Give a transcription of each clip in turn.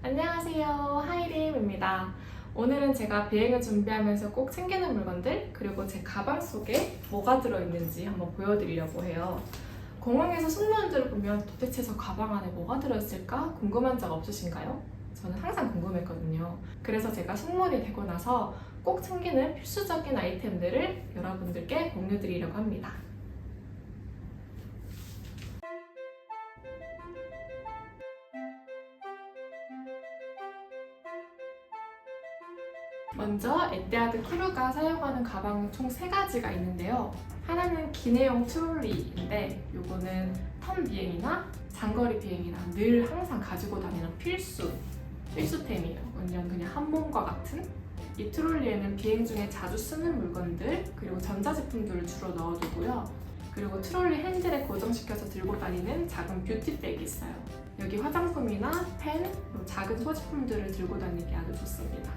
안녕하세요, 하이림입니다. 오늘은 제가 비행을 준비하면서 꼭 챙기는 물건들, 그리고 제 가방 속에 뭐가 들어있는지 한번 보여드리려고 해요. 공항에서 승무원들을 보면 도대체 저 가방 안에 뭐가 들어있을까 궁금한 적 없으신가요? 저는 항상 궁금했거든요. 그래서 제가 승무원이 되고 나서 꼭 챙기는 필수적인 아이템들을 여러분들께 공유드리려고 합니다. 먼저 에티하드 크루가 사용하는 가방은 총 3가지가 있는데요. 하나는 기내용 트롤리인데 요거는 텀 비행이나 장거리 비행이나 늘 항상 가지고 다니는 필수템이에요. 완전 그냥 한 몸과 같은. 이 트롤리에는 비행 중에 자주 쓰는 물건들 그리고 전자제품들을 주로 넣어두고요. 그리고 트롤리 핸들에 고정시켜서 들고 다니는 작은 뷰티백이 있어요. 여기 화장품이나 펜, 작은 소지품들을 들고 다니기 아주 좋습니다.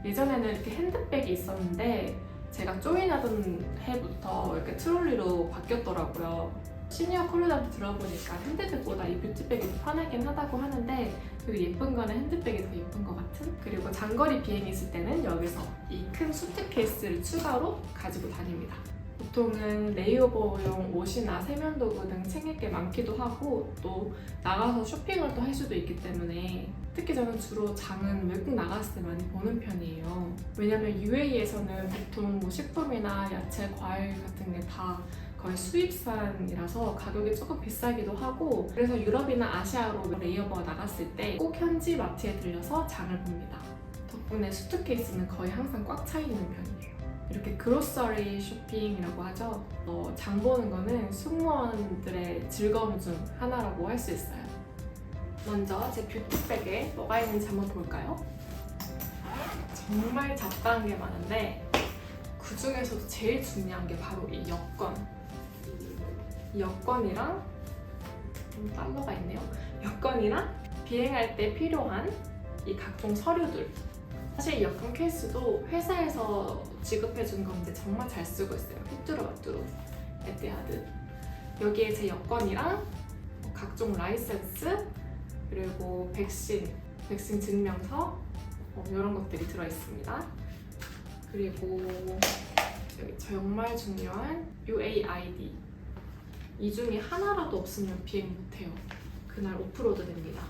예전에는 이렇게 핸드백이 있었는데 제가 조인하던 해부터 이렇게 트롤리로 바뀌었더라고요. 시니어 크루한테 들어보니까 핸드백보다 이 뷰티백이 더 편하긴 하다고 하는데 그래도 예쁜 거는 핸드백이 더 예쁜 것 같은? 그리고 장거리 비행이 있을 때는 여기서 이 큰 수트케이스를 추가로 가지고 다닙니다. 보통은 레이오버용 옷이나 세면도구 등 챙길 게 많기도 하고 또 나가서 쇼핑을 또 할 수도 있기 때문에 특히 저는 주로 장은 외국 나갔을 때 많이 보는 편이에요. 왜냐면 UAE에서는 보통 뭐 식품이나 야채, 과일 같은 게 다 거의 수입산이라서 가격이 조금 비싸기도 하고 그래서 유럽이나 아시아로 레이오버 나갔을 때 꼭 현지 마트에 들려서 장을 봅니다. 덕분에 수트케이스는 거의 항상 꽉 차 있는 편이에요. 이렇게 그로서리 쇼핑이라고 하죠. 장 보는 거는 승무원들의 즐거움 중 하나라고 할 수 있어요. 먼저 제 뷰티백에 뭐가 있는지 한번 볼까요? 정말 잡다한 게 많은데 그 중에서도 제일 중요한 게 바로 이 여권. 이 여권이랑 좀 달러가 있네요. 여권이랑 비행할 때 필요한 이 각종 서류들. 사실 이 여권 케이스도 회사에서 지급해준 건데 정말 잘 쓰고 있어요. 휘뚜루마뚜루 에티하드. 여기에 제 여권이랑 각종 라이센스 그리고 백신 증명서 이런 것들이 들어있습니다. 그리고 여기 정말 중요한 UAID. 이 중에 하나라도 없으면 비행 못해요. 그날 오프로드 됩니다.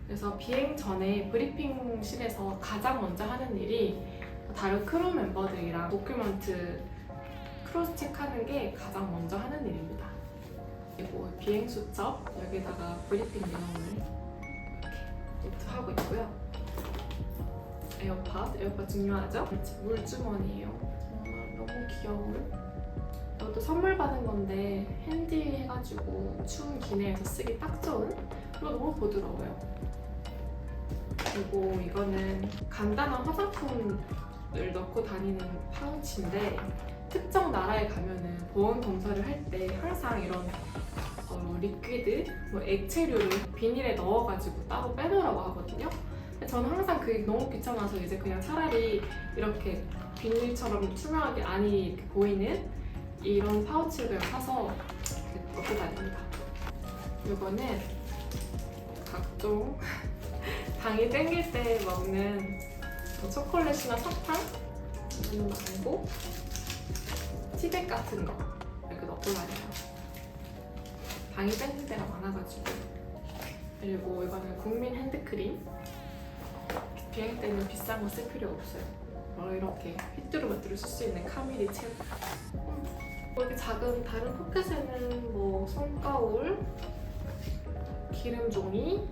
그래서 비행 전에 브리핑실에서 가장 먼저 하는 일이 다른 크루 멤버들이랑 도큐먼트 크로스 체크하는 게 가장 먼저 하는 일입니다. 그리고 비행 수첩 여기다가 브리핑 내용을 이렇게 노트하고 있고요. 에어팟 중요하죠? 물주머니예요. 정말 너무 귀여운. 이것도 선물 받은 건데 핸디해가지고 추운 기내에서 쓰기 딱 좋은. 그리고 너무 부드러워요. 그리고 이거는 간단한 화장품을 넣고 다니는 파우치인데 특정 나라에 가면은 보안 검사를 할 때 항상 이런 리퀴드, 액체류를 비닐에 넣어가지고 따로 빼놓으라고 하거든요. 저는 항상 그게 너무 귀찮아서 이제 그냥 차라리 이렇게 비닐처럼 투명하게 안이 이렇게 보이는 이런 파우치를 그냥 사서 이렇게 넣고 다닙니다. 이거는 각종 당이 땡길 때 먹는 초콜릿이나 사탕 말고 티백 같은 거 이렇게 넣고 다녀요. 당이 땡길 때가 많아가지고. 그리고 이거는 국민 핸드크림. 비행 때는 비싼 거 쓸 필요 없어요. 이렇게 휘뚜루마뚜루 쓸 수 있는 카미리 책. 이렇게 작은 다른 포켓에는 뭐 손가울, 기름 종이,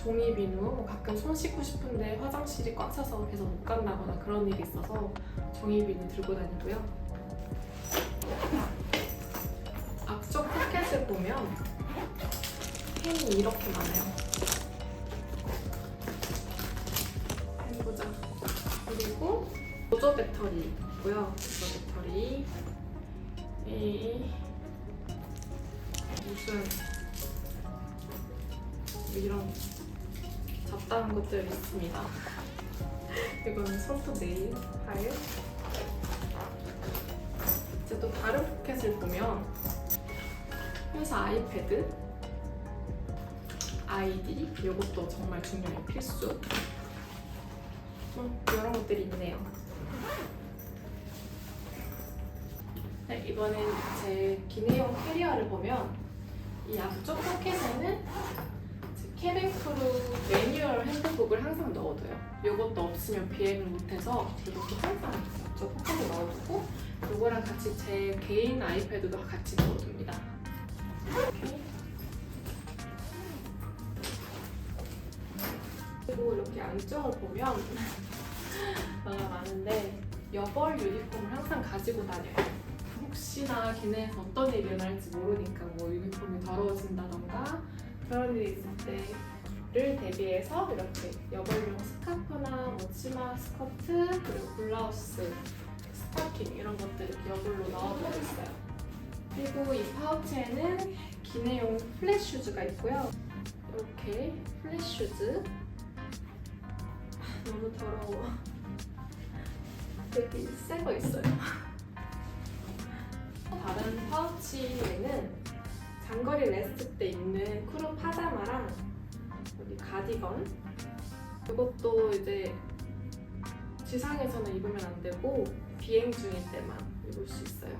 종이 비누, 가끔 손 씻고 싶은데 화장실이 꽉 차서 계속 못 간다거나 그런 일이 있어서 종이 비누 들고 다니고요. 앞쪽 포켓을 보면 펜이 이렇게 많아요. 펜 보자. 그리고 보조 배터리 있고요. 보조 배터리. 무슨 이런 잡다한 것들이 있습니다. 이거는 손톱 네일 파일. 이제 또 다른 포켓을 보면 회사 아이패드 아이디, 이것도 정말 중요해요. 필수. 이런 것들이 있네요. 네, 이번엔 제 기내용 캐리어를 보면 이 앞쪽 포켓에는 케빈크루 매뉴얼 핸드북을 항상 넣어둬요. 이것도 없으면 비행을 못해서 이것도 항상 앞쪽 포켓에 넣어두고 이거랑 같이 제 개인 아이패드도 같이 넣어둡니다. 이렇게. 그리고 이렇게 안쪽을 보면 뭐가 많은데 여벌 유니폼을 항상 가지고 다녀요. 혹시나 기내에서 어떤 일이 일어날지 모르니까 뭐 유니폼이 더러워진다던가 그런 일이 있을 때를 대비해서 이렇게 여벌용 스카프나 뭐 치마, 스커트, 그리고 블라우스, 스타킹 이런 것들 여벌로 넣어두고 있어요. 그리고 이 파우치에는 기내용 플랫 슈즈가 있고요. 이렇게 플랫 슈즈. 너무 더러워. 여기 새 거 있어요. 다른 파우치에는 장거리 레스트 때 입는 크롭 파자마랑 여기 가디건. 이것도 이제 지상에서는 입으면 안 되고 비행 중일 때만 입을 수 있어요.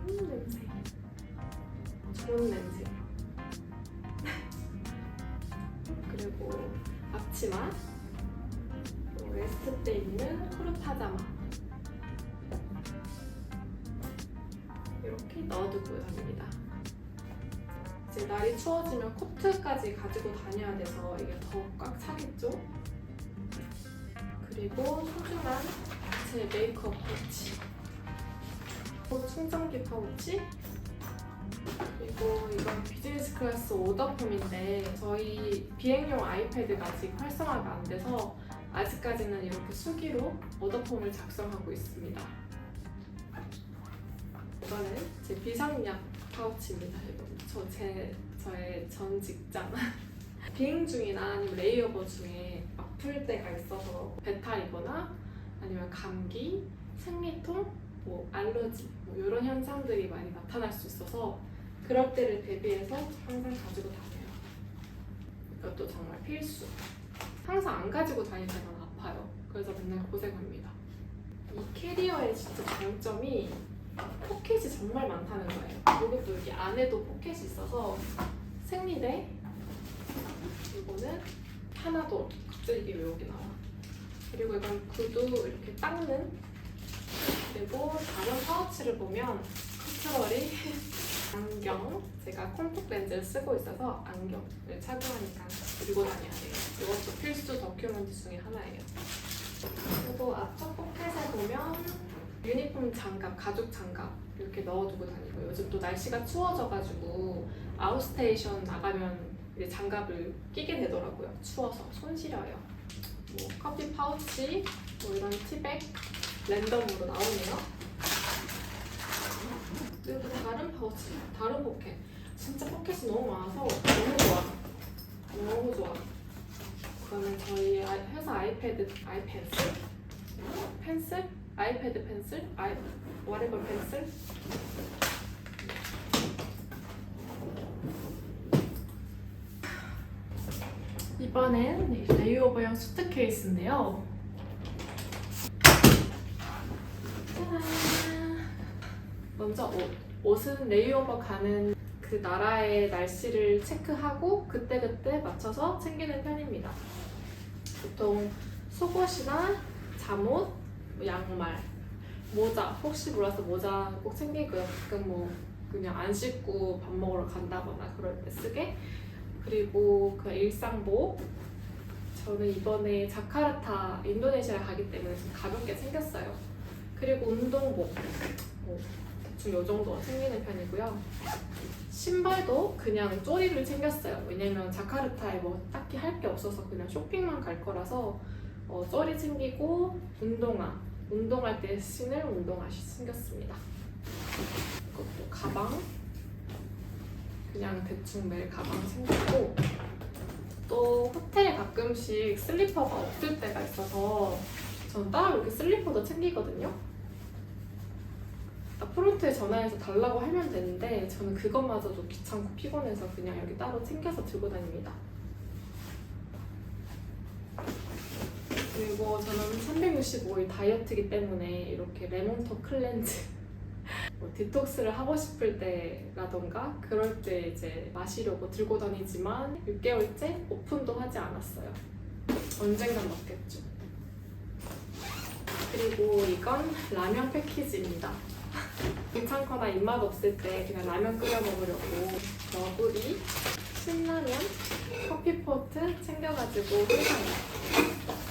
냄새. 좋은 냄새. 그리고 앞치마. 레스트 때 입는 크롭 파자마. 이렇게 넣어두고 다닙니다. 이제 날이 추워지면 코트까지 가지고 다녀야 돼서 이게 더 꽉 차겠죠? 그리고 소중한 제 메이크업 파우치, 충전기 파우치, 그리고 이건 비즈니스 클래스 오더폼인데 저희 비행용 아이패드가 아직 활성화가 안 돼서 아직까지는 이렇게 수기로 오더폼을 작성하고 있습니다. 이거는 제 비상약 파우치입니다. 이거 저의 전 직장. 비행 중이나 아니면 레이오버 중에 아플 때가 있어서 배탈이거나 아니면 감기, 생리통, 뭐 알러지 뭐 이런 현상들이 많이 나타날 수 있어서 그럴 때를 대비해서 항상 가지고 다녀요. 이것도 정말 필수. 항상 안 가지고 다닐 때만 아파요. 그래서 맨날 고생합니다. 이 캐리어의 진짜 장점이 포켓이 정말 많다는 거예요. 이것도 여기 안에도 포켓이 있어서 생리대. 이거는 하나도 갑자기 이게 왜 여기 나와? 그리고 이건 구두 이렇게 닦는. 그리고 다른 파우치를 보면 커트러리, 안경. 제가 콘택 렌즈를 쓰고 있어서 안경을 착용하니까 들고 다녀야 돼요. 이것도 필수 다큐멘트 중에 하나예요. 그리고 앞쪽 포켓에 보면 유니폼 장갑, 가죽 장갑 이렇게 넣어두고 다니고 요즘 또 날씨가 추워져가지고 아웃스테이션 나가면 이제 장갑을 끼게 되더라고요. 추워서 손 시려요. 뭐 커피 파우치, 뭐 이런 티백 랜덤으로 나오네요. 그리고 다른 파우치, 다른 포켓. 진짜 포켓이 너무 많아서 너무 좋아. 너무 좋아. 그거는 저희 회사 아이펜슬? 펜슬? 아이패드 펜슬? whatever 펜슬? 이번엔 레이오버형 수트 케이스인데요. 짜잔! 먼저 옷은 레이오버 가는 그 나라의 날씨를 체크하고 그때그때 맞춰서 챙기는 편입니다. 보통 속옷이나 잠옷, 양말, 모자, 혹시 몰라서 모자 꼭 챙기고요. 가끔 뭐 그냥 안 씻고 밥 먹으러 간다거나 그럴 때 쓰게. 그리고 그 일상복. 저는 이번에 자카르타, 인도네시아 가기 때문에 좀 가볍게 챙겼어요. 그리고 운동복. 대충 이 정도 챙기는 편이고요. 신발도 그냥 쪼리를 챙겼어요. 왜냐면 자카르타에 뭐 딱히 할 게 없어서 그냥 쇼핑만 갈 거라서 쪼리 챙기고 운동화. 운동할 때 신을 운동화 챙겼습니다. 이것도 가방. 그냥 대충 매일 가방 챙기고 또 호텔에 가끔씩 슬리퍼가 없을 때가 있어서 저는 따로 이렇게 슬리퍼도 챙기거든요. 프론트에 전화해서 달라고 하면 되는데 저는 그것마저도 귀찮고 피곤해서 그냥 여기 따로 챙겨서 들고 다닙니다. 그리고 저는 365일 다이어트이기 때문에 이렇게 레몬터 클렌즈 뭐 디톡스를 하고 싶을 때라던가 그럴 때 이제 마시려고 들고 다니지만 6개월째 오픈도 하지 않았어요. 언젠간 먹겠죠. 그리고 이건 라면 패키지입니다. 귀찮거나 입맛 없을 때 그냥 라면 끓여 먹으려고 너구리, 신라면, 커피포트 챙겨가지고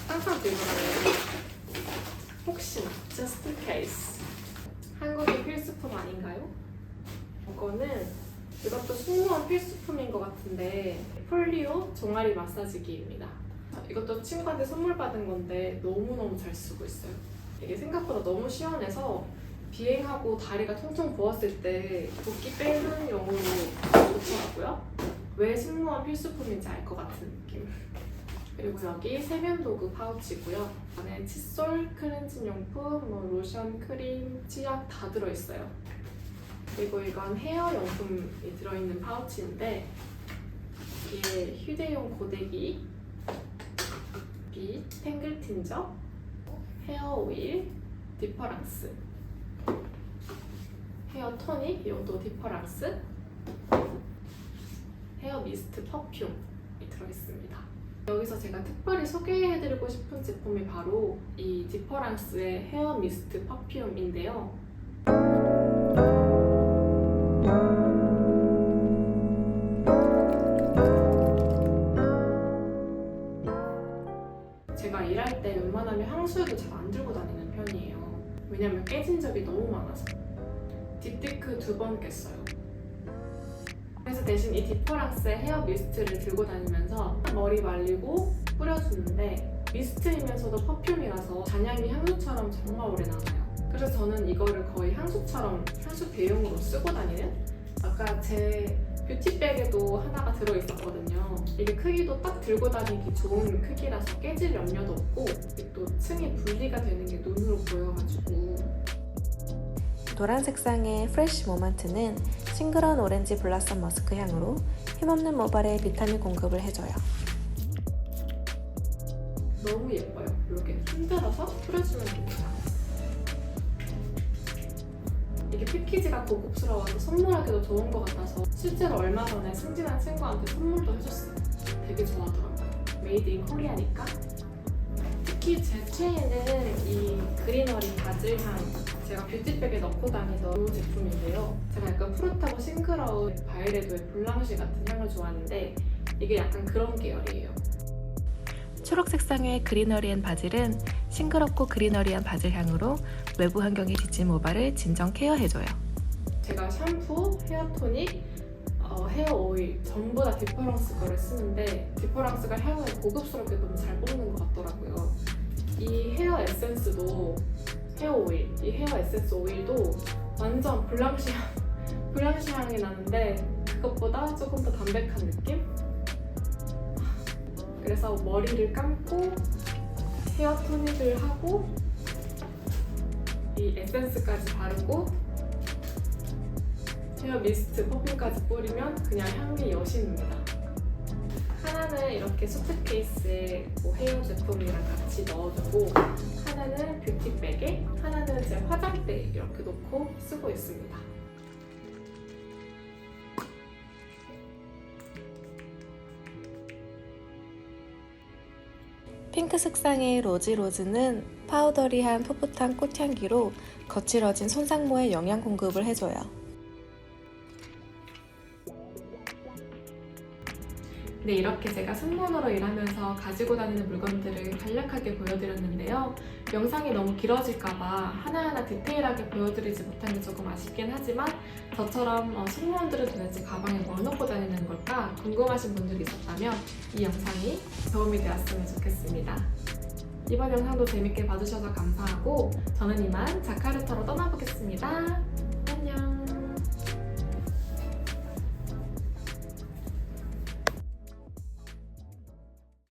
항상 들고 다녀요. 혹시나 just in case. 한국의 필수품 아닌가요? 이것도 승무원 필수품인 것 같은데 폴리오 종아리 마사지기입니다. 이것도 친구한테 선물 받은 건데 너무너무 잘 쓰고 있어요. 이게 생각보다 너무 시원해서 비행하고 다리가 통통 부었을 때 붓기 빼는 용으로 좋더라고요. 왜 승무원 필수품인지 알 것 같은 느낌. 그리고 여기 세면도구 파우치고요. 안에 칫솔, 클렌징 용품, 로션, 크림, 치약 다 들어있어요. 그리고 이건 헤어 용품이 들어있는 파우치인데 이게 휴대용 고데기, 빗, 탱글 틴저, 헤어 오일, 디퍼랑스, 헤어 토닉, 이것도 디퍼랑스, 헤어 미스트 퍼퓸이 들어있습니다. 여기서 제가 특별히 소개해드리고 싶은 제품이 바로 이 디퍼랑스의 헤어 미스트 퍼퓸인데요. 제가 일할 때 웬만하면 향수도 잘 안 들고 다니는 편이에요. 왜냐면 깨진 적이 너무 많아서. 딥티크 2번 깼어요. 그래서 대신 이 디퍼랑스의 헤어 미스트를 들고 다니면서 머리 말리고 뿌려주는데 미스트이면서도 퍼퓸이라서 잔향이 향수처럼 정말 오래 남아요. 그래서 저는 이거를 거의 향수처럼 향수 대용으로 쓰고 다니는, 아까 제 뷰티백에도 하나가 들어있었거든요. 이게 크기도 딱 들고 다니기 좋은 크기라서 깨질 염려도 없고 또 층이 분리가 되는 게 눈으로 보여가지고. 노란 색상의 프레쉬 모먼트는 싱그러운 오렌지 블라썸 머스크 향으로 힘없는 모발에 비타민 공급을 해줘요. 너무 예뻐요. 이렇게 흔들어서 뿌려주면 됩니다. 이게 패키지가 고급스러워서 선물하기도 좋은 것 같아서 실제로 얼마 전에 승진한 친구한테 선물도 해줬어요. 되게 좋아하더라고요. 메이드 인 코리아니까. 특히 제 최애는 이 그리너리 바질향, 제가 뷰티백에 넣고 다니던 이 제품인데요. 제가 약간 푸릇하고 싱그러운 바이레도의 블랑쉬 같은 향을 좋아하는데 이게 약간 그런 계열이에요. 초록 색상의 그리너리 앤 바질은 싱그럽고 그리너리한 바질 향으로 외부 환경에 지친 모발을 진정 케어해줘요. 제가 샴푸, 헤어토닉, 헤어 오일 전부 다 디퍼랑스 거를 쓰는데 디퍼랑스가 향을 고급스럽게 너무 잘 뽑는 것 같더라고요. 이 헤어 에센스도 헤어 오일, 이 헤어 에센스 오일도 완전 블랑쉬 향이 나는데 그것보다 조금 더 담백한 느낌? 그래서 머리를 감고 헤어 토닉을 하고 이 에센스까지 바르고 헤어 미스트 퍼퓸까지 뿌리면 그냥 향기 여신입니다. 하나는 이렇게 수트 케이스에 헤어 제품이랑 같이 넣어두고 하나는 뷰티백에 하나는 제 화장대에 이렇게 놓고 쓰고 있습니다. 핑크 색상의 로즈는 파우더리한 풋풋한 꽃향기로 거칠어진 손상모에 영양 공급을 해줘요. 네, 이렇게 제가 승무원으로 일하면서 가지고 다니는 물건들을 간략하게 보여드렸는데요. 영상이 너무 길어질까봐 하나하나 디테일하게 보여드리지 못한 게 조금 아쉽긴 하지만 저처럼 승무원들은 도대체 가방에 뭘 넣고 다니는 걸까 궁금하신 분들이 있었다면 이 영상이 도움이 되었으면 좋겠습니다. 이번 영상도 재밌게 봐주셔서 감사하고 저는 이만 자카르타로 떠나보겠습니다.